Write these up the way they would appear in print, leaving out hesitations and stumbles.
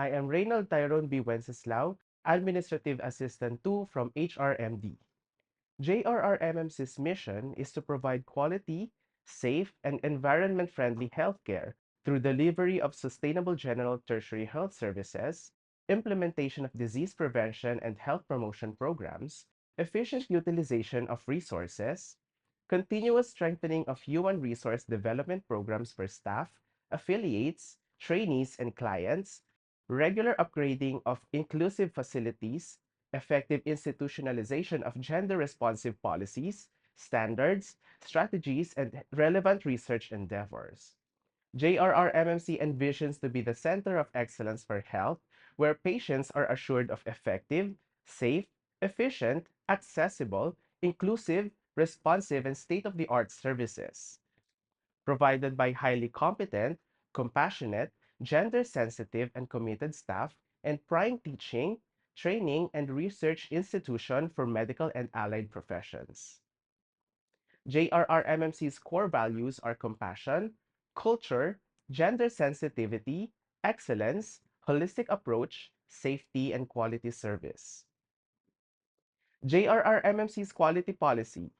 I am Reynald Tyrone B. Wenceslao, Administrative Assistant 2 from HRMD. JRRMMC's mission is to provide quality, safe, and environment-friendly healthcare through delivery of sustainable general tertiary health services, implementation of disease prevention and health promotion programs, efficient utilization of resources, continuous strengthening of human resource development programs for staff, affiliates, trainees, and clients, regular upgrading of inclusive facilities, effective institutionalization of gender-responsive policies, standards, strategies, and relevant research endeavors. JRRMMC envisions to be the center of excellence for health, where patients are assured of effective, safe, efficient, accessible, inclusive, responsive, and state-of-the-art services provided by highly competent, compassionate, gender-sensitive, and committed staff, and prime teaching, training, and research institution for medical and allied professions. JRRMMC's core values are compassion, culture, gender sensitivity, excellence, holistic approach, safety, and quality service. JRRMMC's quality policy.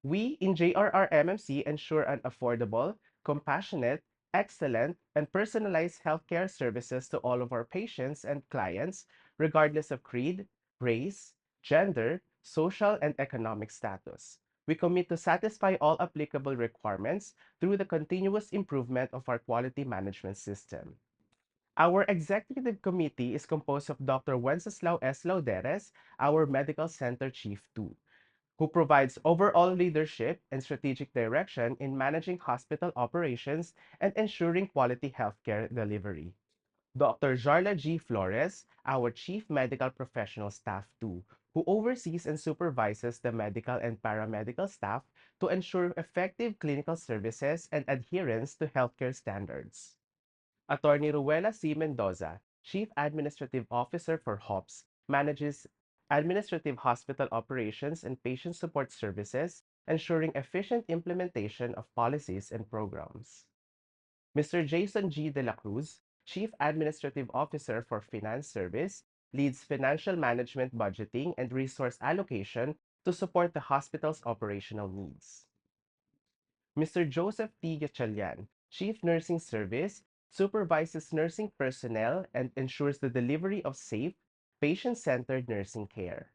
We in JRRMMC ensure an affordable, compassionate, excellent, and personalized healthcare services to all of our patients and clients, regardless of creed, race, gender, social, and economic status. We commit to satisfy all applicable requirements through the continuous improvement of our quality management system. Our executive committee is composed of Dr. Wenceslao S. Lauderes, our Medical Center Chief 2, who provides overall leadership and strategic direction in managing hospital operations and ensuring quality healthcare delivery. Dr. Jarla G. Flores, our Chief Medical Professional Staff 2, who oversees and supervises the medical and paramedical staff to ensure effective clinical services and adherence to healthcare standards. Attorney Ruela C. Mendoza, Chief Administrative Officer for HOPS, manages administrative hospital operations and patient support services, ensuring efficient implementation of policies and programs. Mr. Jason G. De La Cruz, Chief Administrative Officer for Finance Service, leads financial management budgeting and resource allocation to support the hospital's operational needs. Mr. Joseph T. Gatchalian, Chief Nursing Service, supervises nursing personnel and ensures the delivery of safe, patient-centered nursing care.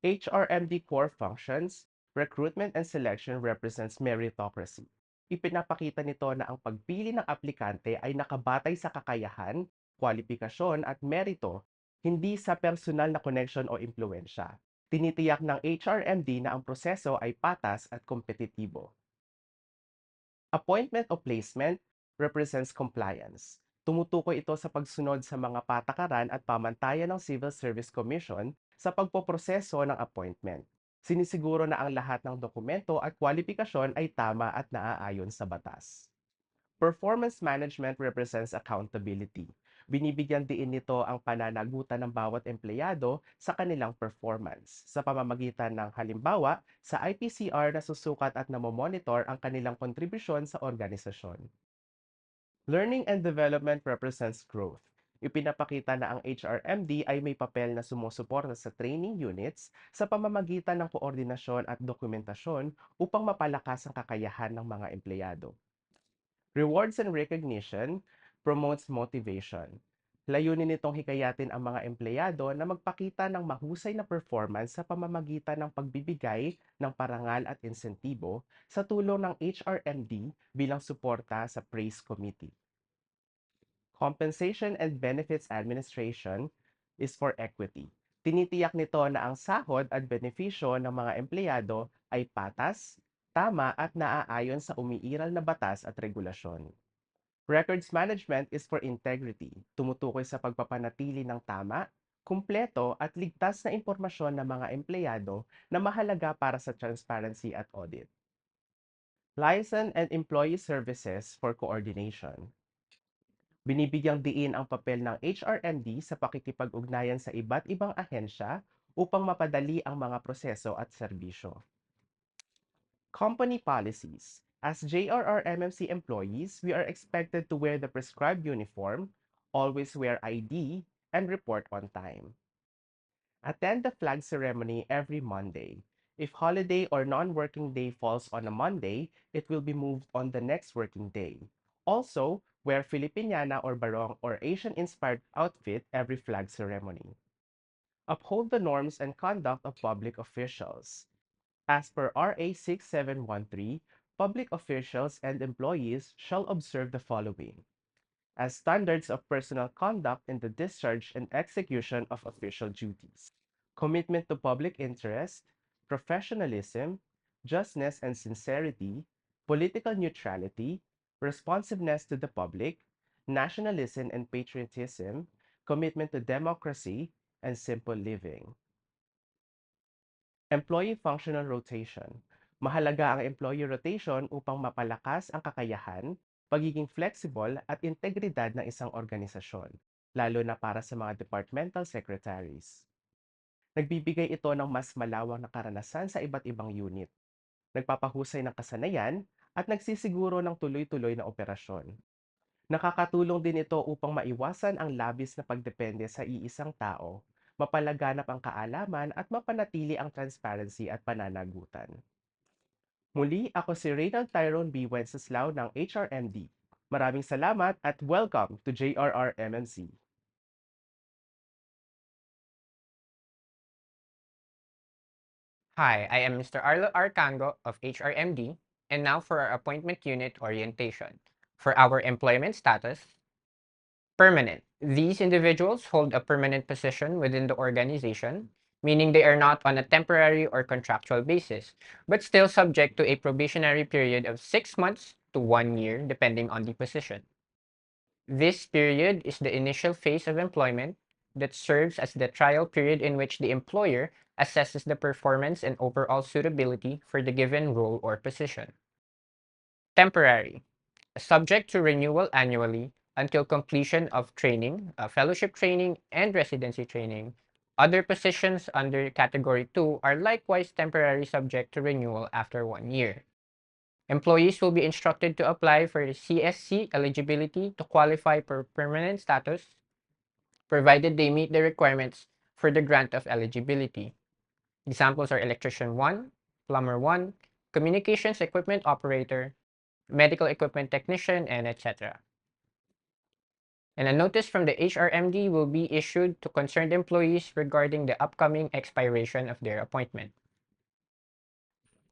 HRMD core functions, recruitment and selection represents meritocracy. Ipinapakita nito na ang pagpili ng aplikante ay nakabatay sa kakayahan, kwalifikasyon at merito, hindi sa personal na connection o impluensya. Tinitiyak ng HRMD na ang proseso ay patas at kompetitibo. Appointment o placement represents compliance. Tumutukoy ito sa pagsunod sa mga patakaran at pamantayan ng Civil Service Commission sa pagpoproseso ng appointment. Sinisiguro na ang lahat ng dokumento at kwalifikasyon ay tama at naaayon sa batas. Performance management represents accountability. Binibigyan diin nito ang pananagutan ng bawat empleyado sa kanilang performance sa pamamagitan ng halimbawa sa IPCR na susukat at namomonitor ang kanilang kontribusyon sa organisasyon. Learning and development represents growth. Ipinapakita na ang HRMD ay may papel na sumusuporta sa training units sa pamamagitan ng koordinasyon at dokumentasyon upang mapalakas ang kakayahan ng mga empleyado. Rewards and recognition promotes motivation. Layunin nitong hikayatin ang mga empleyado na magpakita ng mahusay na performance sa pamamagitan ng pagbibigay ng parangal at insentibo sa tulong ng HRMD bilang suporta sa praise committee. Compensation and Benefits Administration is for equity. Tinitiyak nito na ang sahod at benepisyo ng mga empleyado ay patas, tama at naaayon sa umiiral na batas at regulasyon. Records management is for integrity. Tumutukoy sa pagpapanatili ng tama, kumpleto at ligtas na impormasyon ng mga empleyado na mahalaga para sa transparency at audit. License and Employee Services for Coordination. Binibigyang diin ang papel ng HRMD sa pakikipag-ugnayan sa iba't ibang ahensya upang mapadali ang mga proseso at serbisyo. Company policies. As JRRMMC employees, we are expected to wear the prescribed uniform, always wear ID, and report on time. Attend the flag ceremony every Monday. If holiday or non-working day falls on a Monday, it will be moved on the next working day. Also, wear Filipiniana or barong or Asian-inspired outfit every flag ceremony. Uphold the norms and conduct of public officials. As per RA 6713, public officials and employees shall observe the following as standards of personal conduct in the discharge and execution of official duties: commitment to public interest, professionalism, justness and sincerity, political neutrality, responsiveness to the public, nationalism and patriotism, commitment to democracy, and simple living. Employee functional rotation. Mahalaga ang employee rotation upang mapalakas ang kakayahan, pagiging flexible at integridad ng isang organisasyon, lalo na para sa mga departmental secretaries. Nagbibigay ito ng mas malawak na karanasan sa iba't ibang unit, nagpapahusay ng kasanayan, at nagsisiguro ng tuloy-tuloy na operasyon. Nakakatulong din ito upang maiwasan ang labis na pagdepende sa iisang tao, mapalaganap ang kaalaman at mapanatili ang transparency at pananagutan. Muli, ako si Reynald Tyrone B. Wenceslao ng HRMD. Maraming salamat at welcome to JRR MMC. Hi, I am Mr. Arlo Arcango of HRMD, and now for our appointment unit orientation. For our employment status, permanent. These individuals hold a permanent position within the organization, meaning they are not on a temporary or contractual basis, but still subject to a probationary period of 6 months to 1 year, depending on the position. This period is the initial phase of employment that serves as the trial period in which the employer assesses the performance and overall suitability for the given role or position. Temporary, subject to renewal annually until completion of training, fellowship training, and residency training. Other positions under Category 2 are likewise temporary subject to renewal after 1 year. Employees will be instructed to apply for CSC eligibility to qualify for permanent status, provided they meet the requirements for the grant of eligibility. Examples are electrician 1, plumber 1, communications equipment operator, medical equipment technician, and etc. And a notice from the HRMD will be issued to concerned employees regarding the upcoming expiration of their appointment.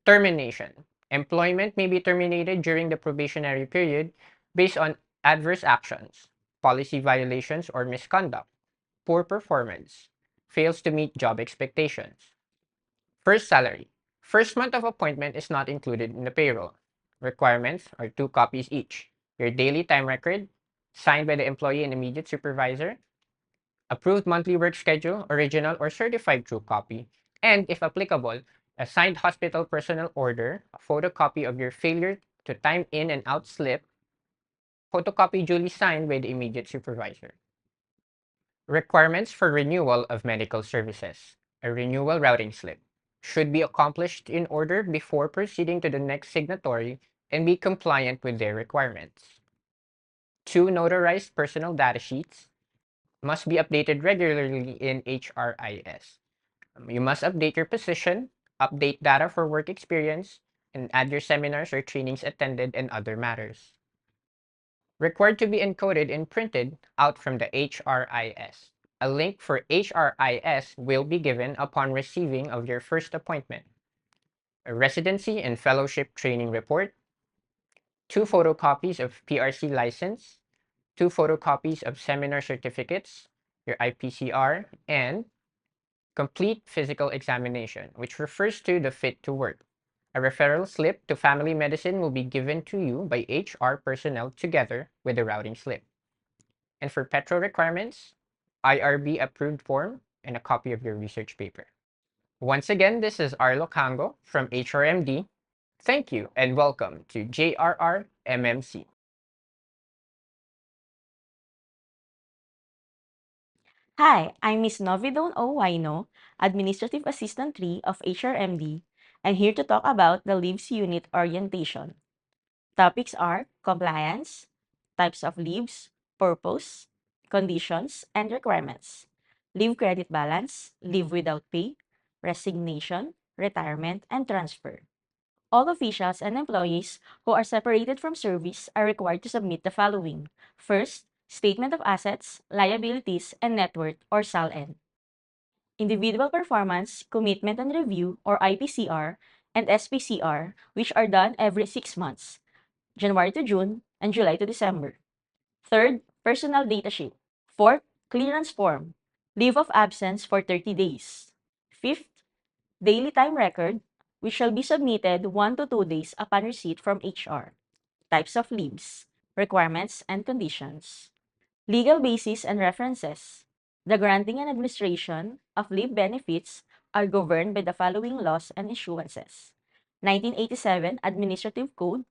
Termination. Employment may be terminated during the probationary period based on adverse actions, policy violations or misconduct, poor performance, fails to meet job expectations. First salary. First month of appointment is not included in the payroll. Requirements are 2 copies each. Your daily time record, signed by the employee and immediate supervisor, approved monthly work schedule, original or certified true copy, and if applicable, a signed hospital personnel order, a photocopy of your failure to time in and out slip, photocopy duly signed by the immediate supervisor. Requirements for renewal of medical services. A renewal routing slip should be accomplished in order before proceeding to the next signatory and be compliant with their requirements. 2 notarized personal data sheets must be updated regularly in HRIS. You must update your position, update data for work experience, and add your seminars or trainings attended and other matters. Required to be encoded and printed out from the HRIS. A link for HRIS will be given upon receiving of your first appointment. A residency and fellowship training report, 2 photocopies of PRC license, 2 photocopies of seminar certificates, your IPCR, and complete physical examination, which refers to the fit to work. A referral slip to family medicine will be given to you by HR personnel together with the routing slip. And for Petro requirements, IRB approved form and a copy of your research paper. Once again, this is Arlo Kango from HRMD. Thank you and welcome to JRR MMC. Hi, I'm Ms. Novidone O. Waino, Administrative Assistant 3 of HRMD, and here to talk about the Leaves Unit Orientation. Topics are compliance, types of leaves, purpose, conditions, and requirements: leave credit balance, leave without pay, resignation, retirement, and transfer. All officials and employees who are separated from service are required to submit the following. First, Statement of Assets, Liabilities, and Net Worth or SALN. Individual Performance, Commitment and Review or IPCR, and SPCR, which are done every 6 months, January to June and July to December. Third, Personal Data Sheet. Fourth, Clearance Form, Leave of Absence for 30 days. Fifth, Daily Time Record, which shall be submitted 1 to 2 days upon receipt from HR. Types of leaves, requirements, and conditions. Legal basis and references. The granting and administration of leave benefits are governed by the following laws and issuances: 1987 Administrative Code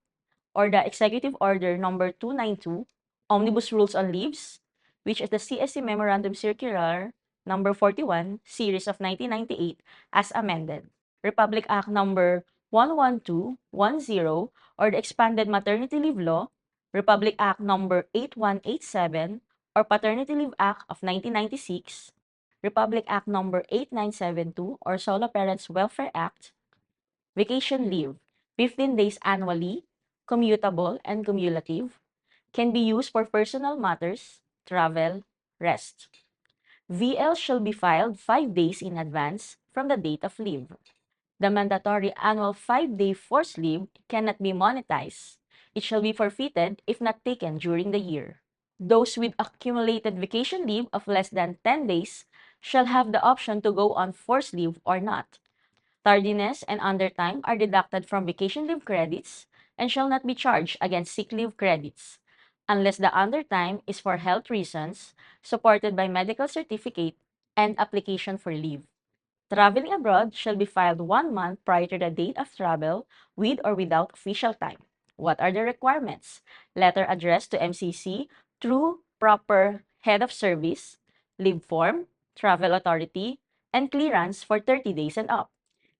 or the Executive Order Number 292, Omnibus Rules on Leaves, which is the CSC Memorandum Circular Number 41, Series of 1998, as amended. Republic Act Number 11210, or the Expanded Maternity Leave Law, Republic Act Number 8187, or Paternity Leave Act of 1996, Republic Act Number 8972, or Solo Parents Welfare Act. Vacation leave, 15 days annually, commutable and cumulative, can be used for personal matters, travel, rest. VL shall be filed 5 days in advance from the date of leave. The mandatory annual 5-day forced leave cannot be monetized. It shall be forfeited if not taken during the year. Those with accumulated vacation leave of less than 10 days shall have the option to go on forced leave or not. Tardiness and undertime are deducted from vacation leave credits and shall not be charged against sick leave credits, unless the undertime is for health reasons, supported by medical certificate and application for leave. Traveling abroad shall be filed 1 month prior to the date of travel, with or without official time. What are the requirements? Letter addressed to MCC through proper head of service, leave form, travel authority, and clearance for 30 days and up.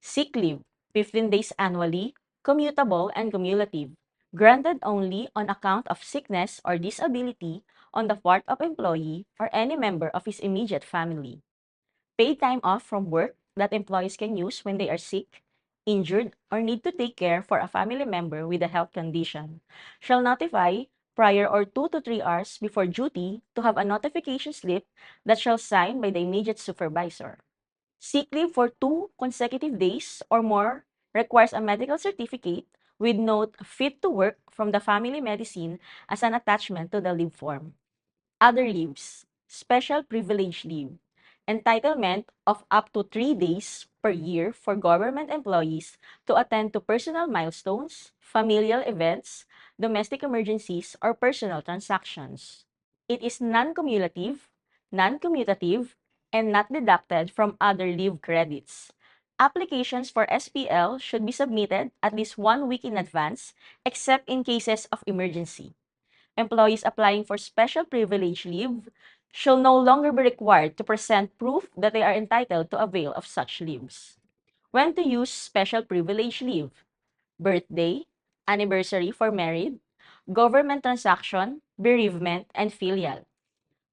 Sick leave, 15 days annually, commutable and cumulative, granted only on account of sickness or disability on the part of employee or any member of his immediate family. Paid time off from work that employees can use when they are sick, injured, or need to take care for a family member with a health condition, shall notify prior or 2 to 3 hours before duty to have a notification slip that shall sign by the immediate supervisor. Sick leave for 2 consecutive days or more requires a medical certificate with note fit to work from the family medicine as an attachment to the leave form. Other leaves, special privilege leave, entitlement of up to 3 days per year for government employees to attend to personal milestones, familial events, domestic emergencies, or personal transactions. It is non-cumulative, non-commutative, and not deducted from other leave credits. Applications for SPL should be submitted at least 1 week in advance, except in cases of emergency. Employees applying for special privilege leave shall no longer be required to present proof that they are entitled to avail of such leaves. When to use special privilege leave: birthday, anniversary for married, government transaction, bereavement, and filial.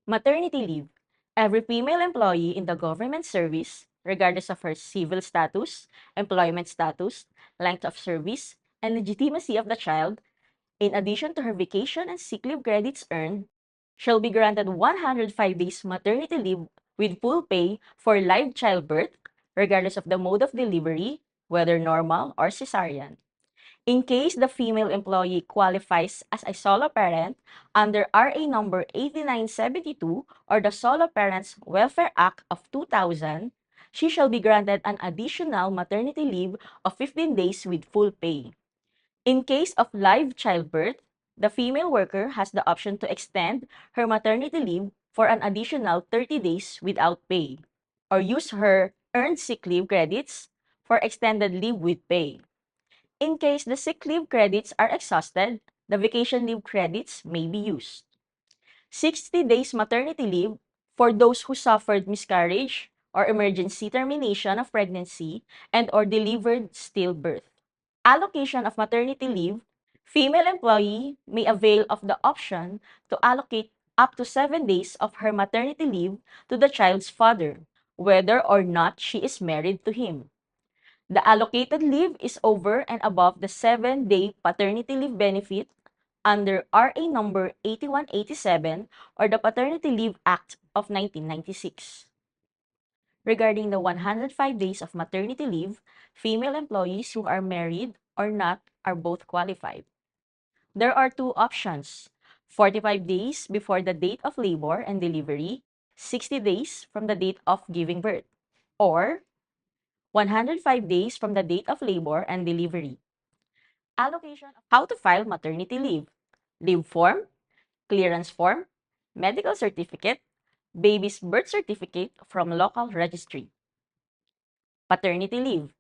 Maternity leave: every female employee in the government service, regardless of her civil status, employment status, length of service, and legitimacy of the child, in addition to her vacation and sick leave credits earned, shall be granted 105 days maternity leave with full pay for live childbirth, regardless of the mode of delivery, whether normal or cesarean. In case the female employee qualifies as a solo parent under RA number 8972 or the Solo Parents Welfare Act of 2000, she shall be granted an additional maternity leave of 15 days with full pay. In case of live childbirth, the female worker has the option to extend her maternity leave for an additional 30 days without pay, or use her earned sick leave credits for extended leave with pay. In case the sick leave credits are exhausted, the vacation leave credits may be used. 60 days maternity leave for those who suffered miscarriage or emergency termination of pregnancy and or delivered stillbirth. Allocation of maternity leave: female employee may avail of the option to allocate up to 7 days of her maternity leave to the child's father, whether or not she is married to him. The allocated leave is over and above the 7-day paternity leave benefit under RA number 8187 or the Paternity Leave Act of 1996. Regarding the 105 days of maternity leave, female employees who are married or not are both qualified. There are two options: 45 days before the date of labor and delivery, 60 days from the date of giving birth, or 105 days from the date of labor and delivery. Allocation of how to file maternity leave form, clearance form, medical certificate, baby's birth certificate from local registry. Paternity leave.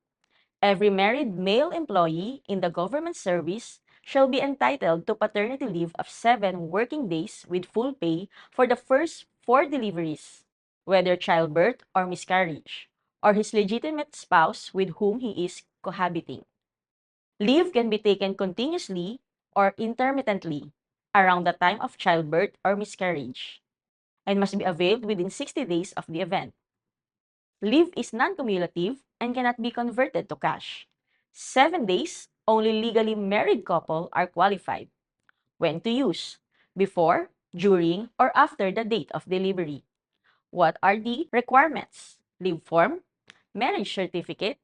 Every married male employee in the government service shall be entitled to paternity leave of 7 working days with full pay for the first 4 deliveries, whether childbirth or miscarriage, or his legitimate spouse with whom he is cohabiting. Leave can be taken continuously or intermittently around the time of childbirth or miscarriage, and must be availed within 60 days of the event. Leave is non-cumulative and cannot be converted to cash. 7 days, only legally married couple are qualified. When to use: before, during, or after the date of delivery. What are the requirements? Leave form, marriage certificate,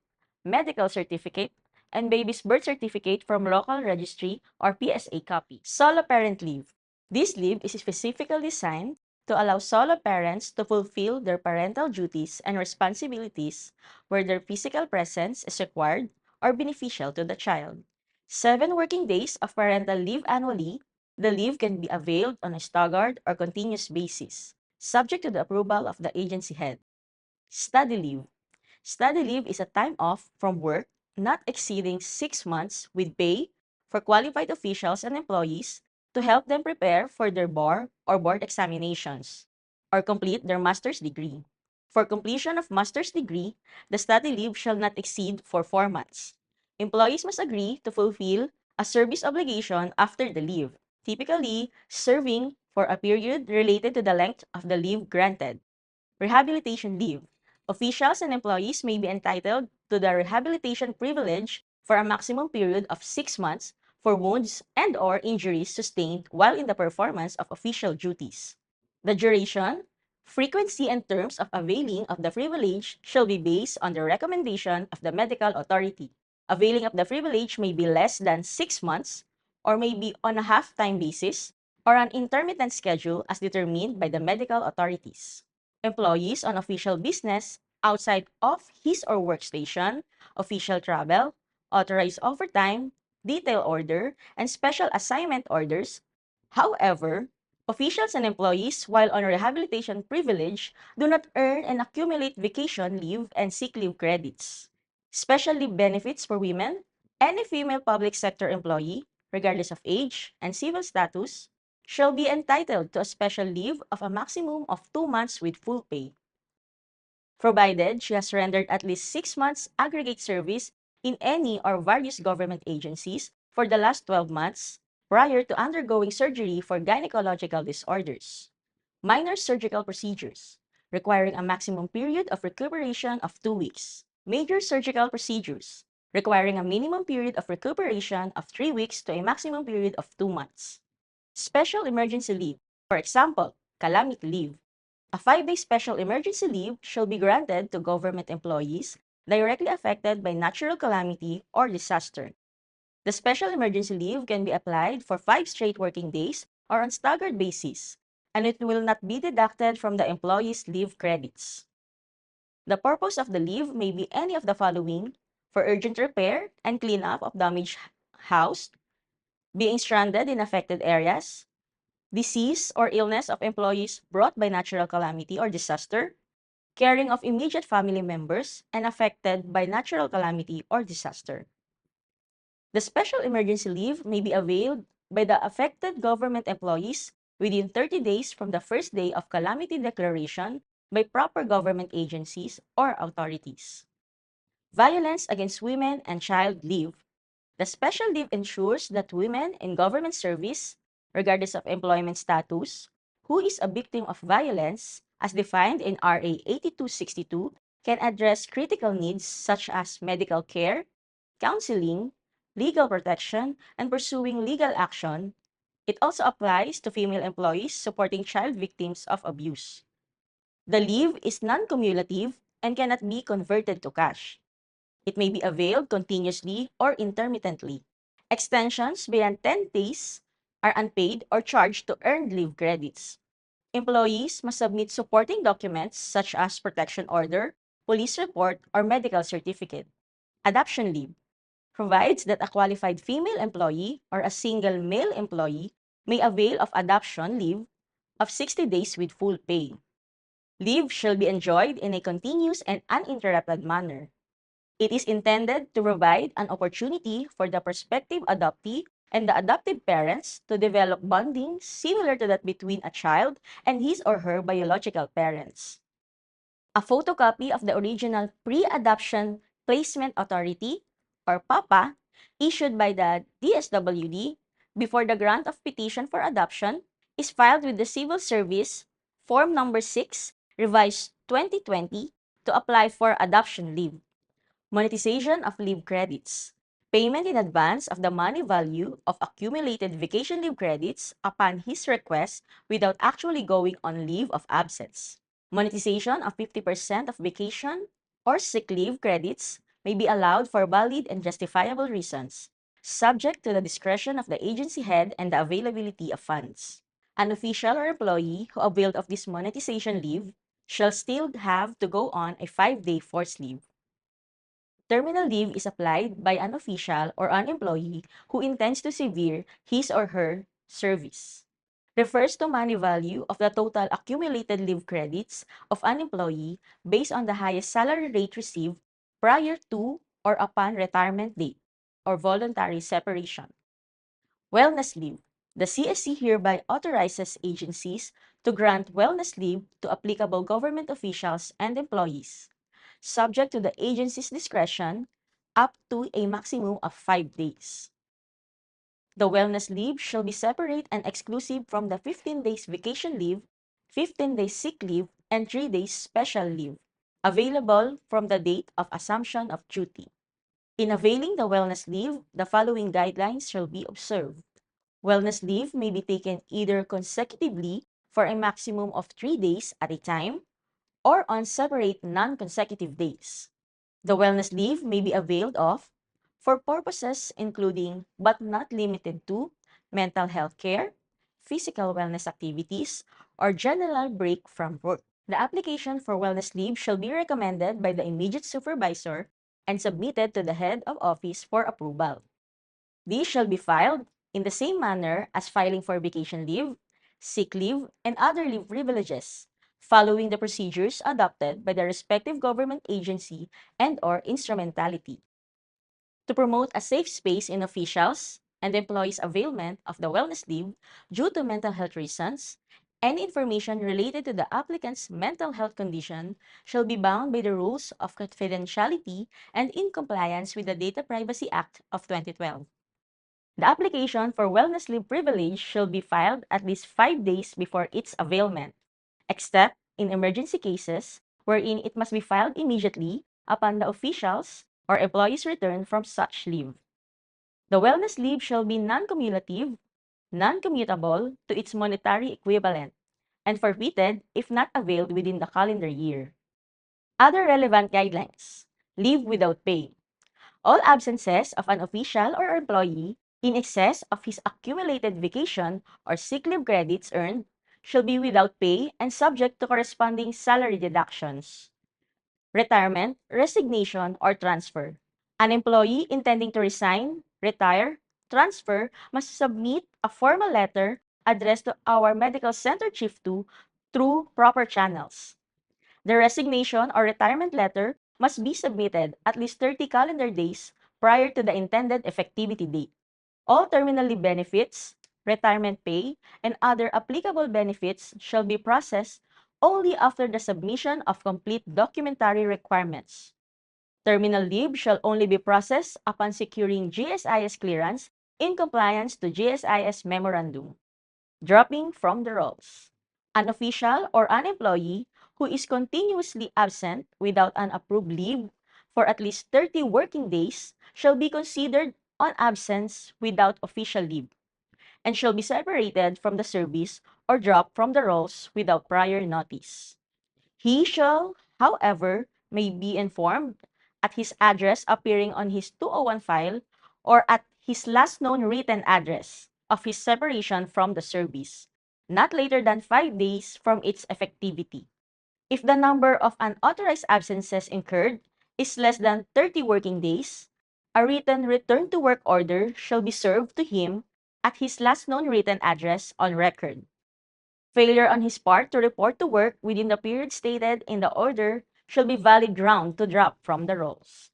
medical certificate, and baby's birth certificate from local registry or PSA copy. Solo parent leave. This leave is specifically designed to allow solo parents to fulfill their parental duties and responsibilities where their physical presence is required or beneficial to the child. 7 working days of parental leave annually. The leave can be availed on a staggered or continuous basis, subject to the approval of the agency head. Study leave. Study leave is a time off from work not exceeding 6 months with pay for qualified officials and employees to help them prepare for their bar or board examinations or complete their master's degree. For completion of master's degree, the study leave shall not exceed for 4 months. Employees must agree to fulfill a service obligation after the leave, typically serving for a period related to the length of the leave granted. Rehabilitation leave. Officials and employees may be entitled to the rehabilitation privilege for a maximum period of 6 months for wounds and/or injuries sustained while in the performance of official duties. The duration, frequency, and terms of availing of the privilege shall be based on the recommendation of the medical authority. Availing of the privilege may be less than 6 months or may be on a half-time basis or an intermittent schedule as determined by the medical authorities. Employees on official business outside of his or workstation, official travel, authorized overtime, detail order, and special assignment orders. However, officials and employees, while on rehabilitation privilege, do not earn and accumulate vacation leave and sick leave credits. Special leave benefits for women. Any female public sector employee, regardless of age and civil status, shall be entitled to a special leave of a maximum of 2 months with full pay, provided she has rendered at least 6 months aggregate service in any or various government agencies for the last 12 months prior to undergoing surgery for gynecological disorders. Minor surgical procedures, requiring a maximum period of recuperation of 2 weeks. Major surgical procedures, requiring a minimum period of recuperation of 3 weeks to a maximum period of 2 months. Special emergency leave, for example, calamity leave. A 5-day special emergency leave shall be granted to government employees directly affected by natural calamity or disaster. The special emergency leave can be applied for 5 straight working days or on staggered basis, and it will not be deducted from the employee's leave credits. The purpose of the leave may be any of the following: for urgent repair and cleanup of damaged house, being stranded in affected areas, disease or illness of employees brought by natural calamity or disaster, caring of immediate family members and affected by natural calamity or disaster. The special emergency leave may be availed by the affected government employees within 30 days from the first day of calamity declaration by proper government agencies or authorities. Violence against women and child leave. The special leave ensures that women in government service, regardless of employment status, who is a victim of violence, as defined in RA 8262, can address critical needs such as medical care, counseling, legal protection, and pursuing legal action. It also applies to female employees supporting child victims of abuse. The leave is non-cumulative and cannot be converted to cash. It may be availed continuously or intermittently. Extensions beyond 10 days are unpaid or charged to earned leave credits. Employees must submit supporting documents such as protection order, police report, or medical certificate. Adoption leave provides that a qualified female employee or a single male employee may avail of adoption leave of 60 days with full pay. Leave shall be enjoyed in a continuous and uninterrupted manner. It is intended to provide an opportunity for the prospective adoptee and the adoptive parents to develop bonding similar to that between a child and his or her biological parents. A photocopy of the original Pre-Adoption Placement Authority, or PAPA, issued by the DSWD before the grant of petition for adoption is filed with the Civil Service Form Number 6, Revised 2020, to apply for adoption leave. Monetization of leave credits. Payment in advance of the money value of accumulated vacation leave credits upon his request without actually going on leave of absence. Monetization of 50% of vacation or sick leave credits may be allowed for valid and justifiable reasons, subject to the discretion of the agency head and the availability of funds. An official or employee who availed of this monetization leave shall still have to go on a 5-day forced leave. Terminal leave is applied by an official or an employee who intends to sever his or her service. Refers to money value of the total accumulated leave credits of an employee based on the highest salary rate received prior to or upon retirement date or voluntary separation. Wellness leave. The CSC hereby authorizes agencies to grant wellness leave to applicable government officials and employees, subject to the agency's discretion, up to a maximum of 5 days. The wellness leave shall be separate and exclusive from the 15 days vacation leave, 15 days sick leave, and 3 days special leave, available from the date of assumption of duty. In availing the wellness leave, the following guidelines shall be observed. Wellness leave may be taken either consecutively for a maximum of 3 days at a time or on separate non-consecutive days. The wellness leave may be availed of for purposes including but not limited to mental health care, physical wellness activities, or general break from work. The application for wellness leave shall be recommended by the immediate supervisor and submitted to the head of office for approval. These shall be filed in the same manner as filing for vacation leave, sick leave, and other leave privileges, following the procedures adopted by the respective government agency and/or instrumentality. To promote a safe space in officials and employees' availment of the wellness leave due to mental health reasons, any information related to the applicant's mental health condition shall be bound by the rules of confidentiality and in compliance with the Data Privacy Act of 2012. The application for wellness leave privilege shall be filed at least 5 days before its availment, except in emergency cases wherein it must be filed immediately upon the official's or employee's return from such leave. The wellness leave shall be non-cumulative, non-commutable to its monetary equivalent, and forfeited if not availed within the calendar year. Other relevant guidelines. Leave without pay. All absences of an official or employee in excess of his accumulated vacation or sick leave credits earned shall be without pay and subject to corresponding salary deductions. Retirement, resignation, or transfer. An employee intending to resign, retire, transfer must submit a formal letter addressed to our medical center chief 2 through proper channels. The resignation or retirement letter must be submitted at least 30 calendar days prior to the intended effectivity date. All terminal leave benefits, retirement pay, and other applicable benefits shall be processed only after the submission of complete documentary requirements. Terminal leave shall only be processed upon securing GSIS clearance in compliance to GSIS memorandum. Dropping from the rolls. An official or an employee who is continuously absent without an approved leave for at least 30 working days shall be considered on absence without official leave and shall be separated from the service or dropped from the rolls without prior notice. He shall, however, may be informed at his address appearing on his 201 file or at his last known written address of his separation from the service, not later than 5 days from its effectivity. If the number of unauthorized absences incurred is less than 30 working days, a written return to work order shall be served to him at his last known written address on record. Failure on his part to report to work within the period stated in the order shall be valid ground to drop from the rolls.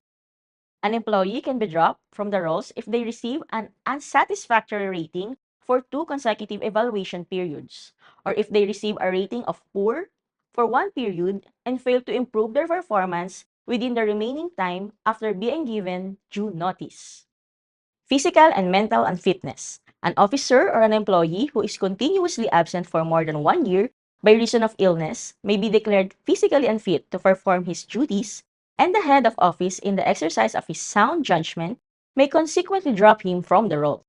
An employee can be dropped from the rolls if they receive an unsatisfactory rating for 2 consecutive evaluation periods, or if they receive a rating of poor for 1 period and fail to improve their performance within the remaining time after being given due notice. Physical and mental unfitness. An officer or an employee who is continuously absent for more than 1 year by reason of illness may be declared physically unfit to perform his duties, and the head of office, in the exercise of his sound judgment, may consequently drop him from the role.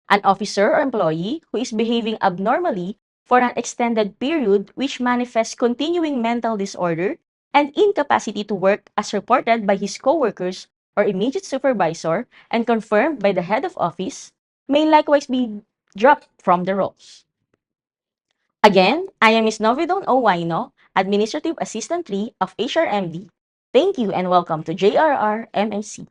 An officer or employee who is behaving abnormally for an extended period which manifests continuing mental disorder and incapacity to work as reported by his coworkers or immediate supervisor and confirmed by the head of office may likewise be dropped from the roles. Again, I am Ms. Novidon Owaino, Administrative Assistant 3 of HRMD. Thank you and welcome to JRR MMC.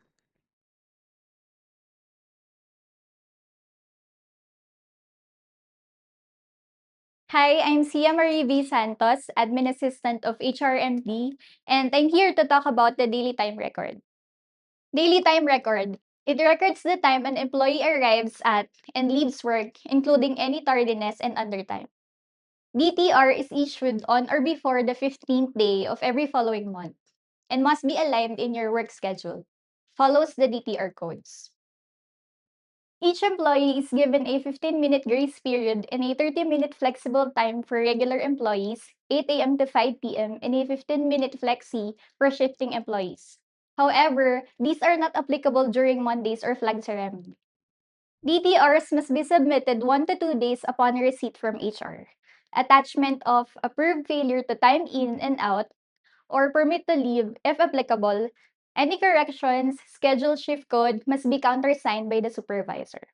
Hi, I'm Cia Marie V. Santos, Admin Assistant of HRMD, and I'm here to talk about the daily time record. Daily time record. It records the time an employee arrives at and leaves work, including any tardiness and undertime. DTR is issued on or before the 15th day of every following month and must be aligned in your work schedule. Follows the DTR codes. Each employee is given a 15-minute grace period and a 30-minute flexible time for regular employees, 8 a.m. to 5 p.m., and a 15-minute flexi for shifting employees. However, these are not applicable during Mondays or flag ceremony. DTRs must be submitted 1 to 2 days upon receipt from HR. Attachment of approved failure to time in and out or permit to leave if applicable. Any corrections, schedule shift code must be countersigned by the supervisor.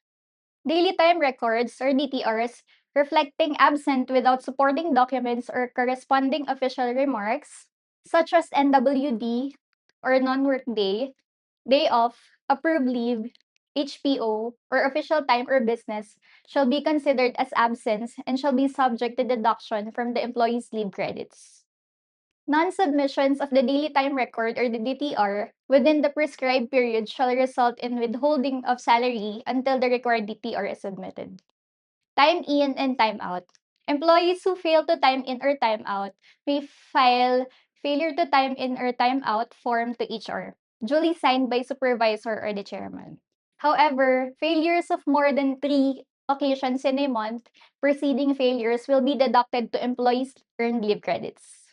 Daily time records or DTRs reflecting absent without supporting documents or corresponding official remarks, such as NWD or non-work day, day off, approved leave, HPO, or official time or business, shall be considered as absence and shall be subject to deduction from the employee's leave credits. Non-submissions of the daily time record or the DTR within the prescribed period shall result in withholding of salary until the required DTR is submitted. Time in and time out. Employees who fail to time in or time out may file failure to time in or time out form to HR, duly signed by supervisor or the chairman. However, failures of more than 3 occasions in a month preceding failures will be deducted to employees' earned leave credits.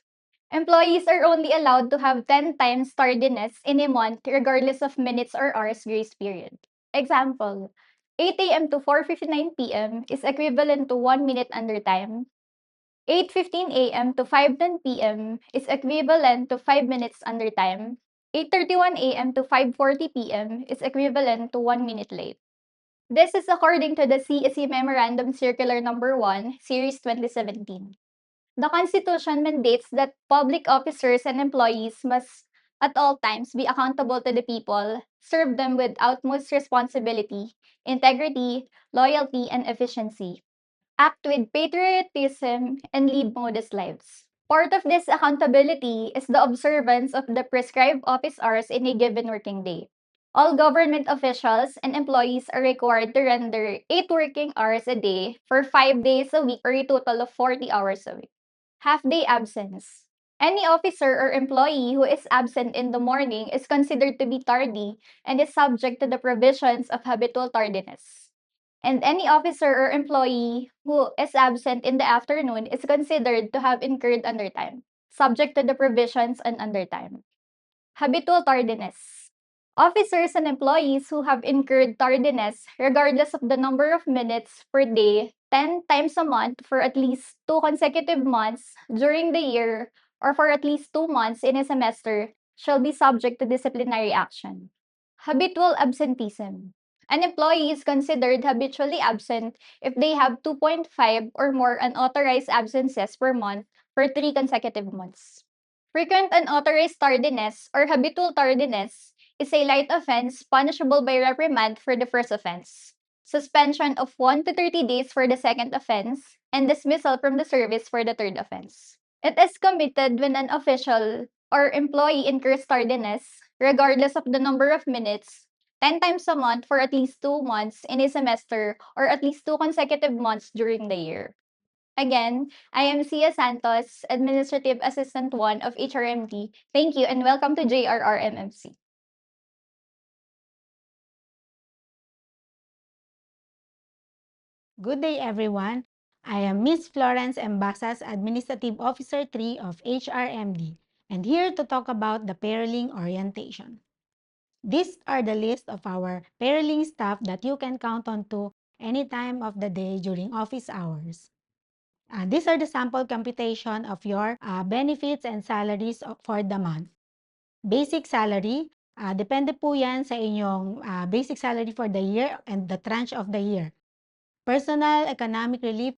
Employees are only allowed to have 10 times tardiness in a month regardless of minutes or hours grace period. Example, 8 a.m. to 4:59 p.m. is equivalent to 1 minute under time. 8:15 a.m. to 5:10 p.m. is equivalent to 5 minutes under time. 8:31 a.m. to 5:40 p.m. is equivalent to 1 minute late. This is according to the CSE Memorandum Circular Number 1, Series 2017. The Constitution mandates that public officers and employees must at all times be accountable to the people, serve them with utmost responsibility, integrity, loyalty, and efficiency, act with patriotism, and lead modest lives. Part of this accountability is the observance of the prescribed office hours in a given working day. All government officials and employees are required to render 8 working hours a day for 5 days a week or a total of 40 hours a week. Half-day absence. Any officer or employee who is absent in the morning is considered to be tardy and is subject to the provisions of habitual tardiness. and any officer or employee who is absent in the afternoon is considered to have incurred undertime, subject to the provisions on undertime. Habitual tardiness. Officers and employees who have incurred tardiness, regardless of the number of minutes per day, 10 times a month for at least 2 consecutive months during the year, or for at least 2 months in a semester, shall be subject to disciplinary action. Habitual absenteeism. An employee is considered habitually absent if they have 2.5 or more unauthorized absences per month for 3 consecutive months. Frequent unauthorized tardiness or habitual tardiness is a light offense punishable by reprimand for the first offense, suspension of 1 to 30 days for the second offense, and dismissal from the service for the third offense. It is committed when an official or employee incurs tardiness, regardless of the number of minutes, 10 times a month for at least 2 months in a semester or at least 2 consecutive months during the year. Again, I am Sia Santos, Administrative Assistant 1 of HRMD. Thank you and welcome to JRRMMC. Good day, everyone. I am Miss Florence Embasas, Administrative Officer 3 of HRMD, and here to talk about the payrolling orientation. These are the list of our payrolling staff that you can count on to any time of the day during office hours. These are the sample computation of your benefits and salaries for the month. Basic salary, depende po yan sa inyong basic salary for the year and the tranche of the year. Personal Economic Relief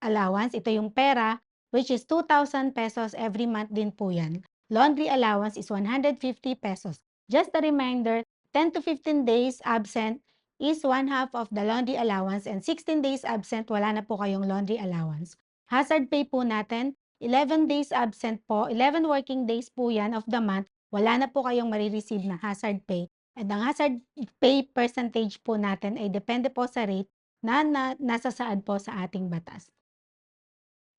Allowance, ito yung pera, which is 2,000 pesos every month din po yan. Laundry allowance is 150 pesos. Just a reminder, 10 to 15 days absent is one half of the laundry allowance and 16 days absent, wala na po kayong laundry allowance. Hazard pay po natin, 11 days absent po, 11 working days po yan of the month, wala na po kayong marireceive na hazard pay. And ang hazard pay percentage po natin ay depende po sa rate na nasasaad po sa ating batas.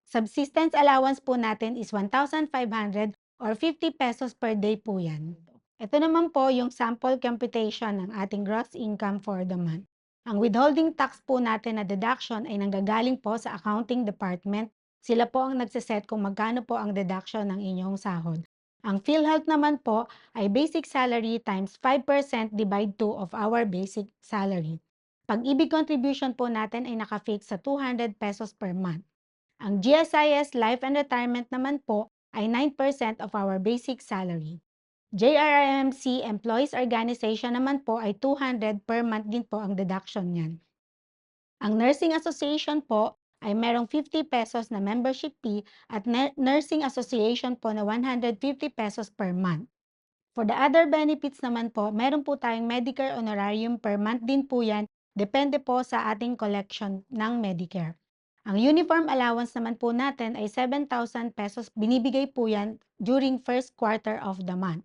Subsistence allowance po natin is 1,500 or 50 pesos per day po yan. Ito naman po yung sample computation ng ating gross income for the month. Ang withholding tax po natin na deduction ay nanggagaling po sa accounting department. Sila po ang nagsiset kung magkano po ang deduction ng inyong sahod. Ang PhilHealth naman po ay basic salary times 5% divide 2 of our basic salary. Pag-ibig contribution po natin ay nakafix sa 200 pesos per month. Ang GSIS Life and Retirement naman po ay 9% of our basic salary. JRRMC Employees Organization naman po ay 200 per month din po ang deduction niyan. Ang Nursing Association po ay merong 50 pesos na membership fee at Nursing Association po na 150 pesos per month. For the other benefits naman po, meron po tayong Medicare honorarium per month din po yan, depende po sa ating collection ng Medicare. Ang uniform allowance naman po natin ay 7,000 pesos, binibigay po yan during first quarter of the month.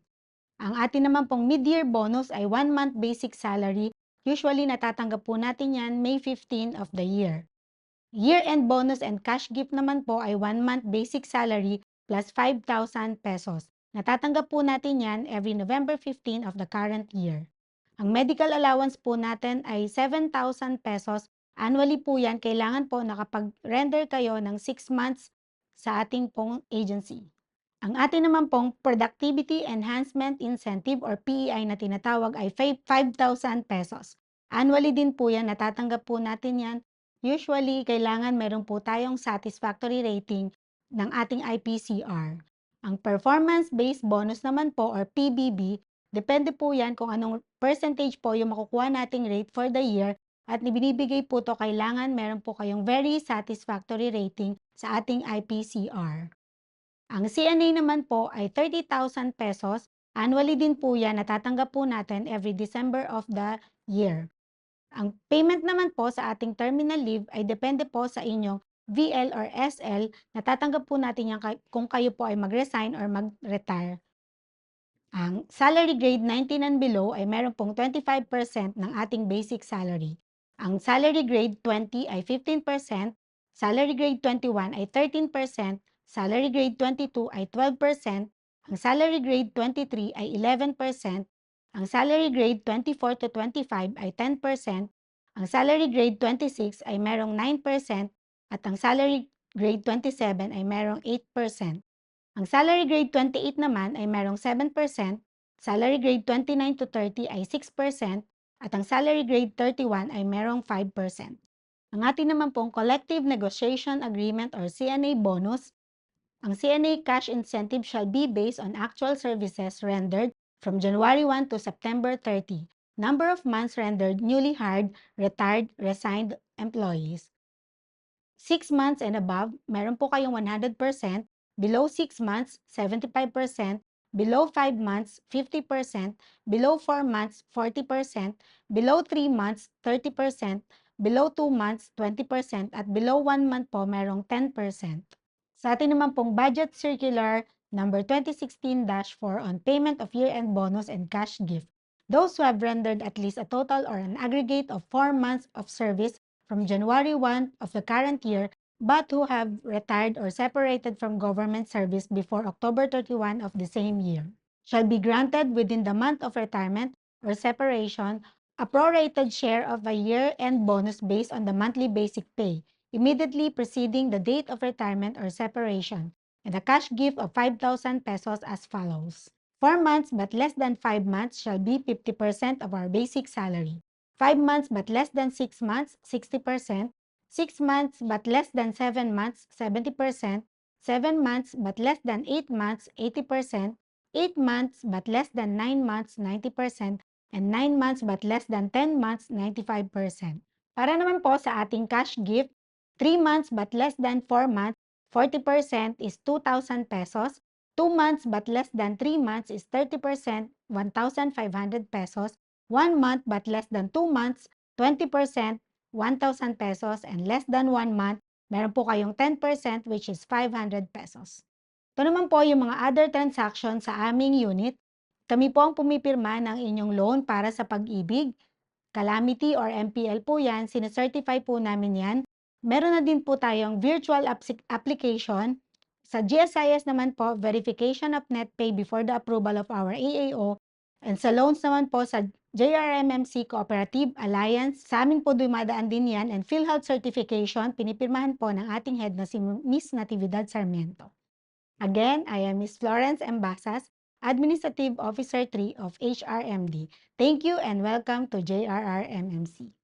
Ang atin naman pong mid-year bonus ay 1 month basic salary. Usually natatanggap po natin yan May 15 of the year. Year-end bonus and cash gift naman po ay 1 month basic salary plus 5,000 pesos. Natatanggap po natin yan every November 15 of the current year. Ang medical allowance po natin ay 7,000 pesos. Annually po yan, kailangan po nakapag-render kayo ng 6 months sa ating pong agency. Ang atin naman pong Productivity Enhancement Incentive or PEI na tinatawag ay 5,000 pesos. Annually din po yan, natatanggap po natin yan. Usually, kailangan meron po tayong satisfactory rating ng ating IPCR. Ang Performance-Based Bonus naman po or PBB, depende po yan kung anong percentage po yung makukuha nating rate for the year at binibigay po to kailangan meron po kayong very satisfactory rating sa ating IPCR. Ang CNA naman po ay 30,000 pesos. Annually din po yan, natatanggap po natin every December of the year. Ang payment naman po sa ating terminal leave ay depende po sa inyong VL or SL. Natatanggap po natin yan kung kayo po ay mag-resign or mag-retire. Ang salary grade 19 and below ay meron pong 25% ng ating basic salary. Ang salary grade 20 ay 15%, salary grade 21 ay 13%, salary grade 22 ay 12%, ang salary grade 23 ay 11%, ang salary grade 24 to 25 ay 10%, Ang salary grade 26 ay merong 9% at ang salary grade 27 ay merong 8%. Ang salary grade 28 naman ay merong 7%, salary grade 29 to 30 ay 6%, at ang salary grade 31 ay merong 5%. Ang ating naman pong Collective Negotiation Agreement or CNA bonus, ang CNA cash incentive shall be based on actual services rendered from January 1 to September 30. Number of months rendered newly hired, retired, resigned employees. 6 months and above, meron po kayong 100%, below 6 months, 75%, below 5 months, 50%, below 4 months, 40%, below 3 months, 30%, below 2 months, 20%, at below 1 month po, merong 10%. Sa atin naman pong Budget Circular number 2016-4 on payment of year-end bonus and cash gift, those who have rendered at least a total or an aggregate of 4 months of service from January 1 of the current year, but who have retired or separated from government service before October 31 of the same year, shall be granted within the month of retirement or separation a prorated share of a year-end bonus based on the monthly basic pay, immediately preceding the date of retirement or separation, and a cash gift of 5,000 pesos as follows. 4 months but less than 5 months shall be 50% of our basic salary. 5 months but less than 6 months, 60%. 6 months but less than 7 months, 70%. 7 months but less than 8 months, 80%. 8 months but less than 9 months, 90%. And 9 months but less than 10 months, 95%. Para naman po sa ating cash gift, 3 months but less than 4 months, 40% is 2,000 pesos. 2 months but less than 3 months is 30%, 1,500 pesos. 1 month but less than 2 months, 20%, 1,000 pesos. And less than 1 month, meron po kayong 10% which is 500 pesos. Ito naman po yung mga other transactions sa aming unit. Kami po ang pumipirma ng inyong loan para sa pag-ibig, calamity or MPL po yan, sinecertify po namin yan. Meron na din po tayong virtual application. Sa GSIS naman po, verification of net pay before the approval of our AAO. And sa loans naman po sa JRMMC Cooperative Alliance, sa amin po dumadaan din yan. And PhilHealth certification, pinipirmahan po ng ating head na si Miss Natividad Sarmiento. Again, I am Miss Florence Embasas, Administrative Officer 3 of HRMD. Thank you and welcome to JRRMMC.